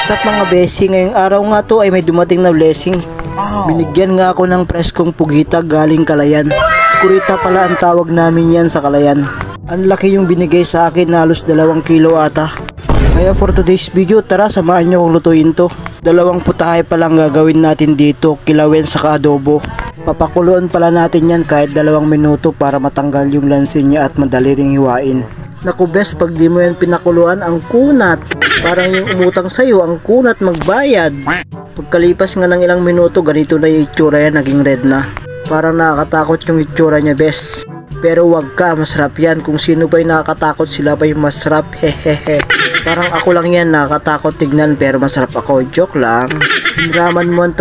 Sa mga besi, ngayong araw nga to ay may dumating na blessing. Binigyan nga ako ng preskong pugita galing Kalayan. Kurita pala ang tawag namin yan sa Kalayan. Ang laki yung binigay sa akin, halos 2 kilo ata. Kaya for today's video, tara samahan nyo kung lutuin to. 2 putahe pa lang gagawin natin dito, kilawin sa adobo. Papakuluan pala natin yan kahit 2 minuto para matanggal yung lansin niya at madali ring hiwain. Naku best, pag di mo yan pinakuluan, ang kunat. Parang yung umutang sa'yo, ang kunat magbayad. Pagkalipas nga ng ilang minuto, ganito na yung itsura yan, naging red na. Parang nakakatakot yung itsura niya best. Pero wag ka, masarap yan. Kung sino pa yung nakakatakot, sila pa yung masarap. Hehehe. Parang ako lang yan, nakakatakot tignan pero masarap ako. Joke lang. Hinraman mo ang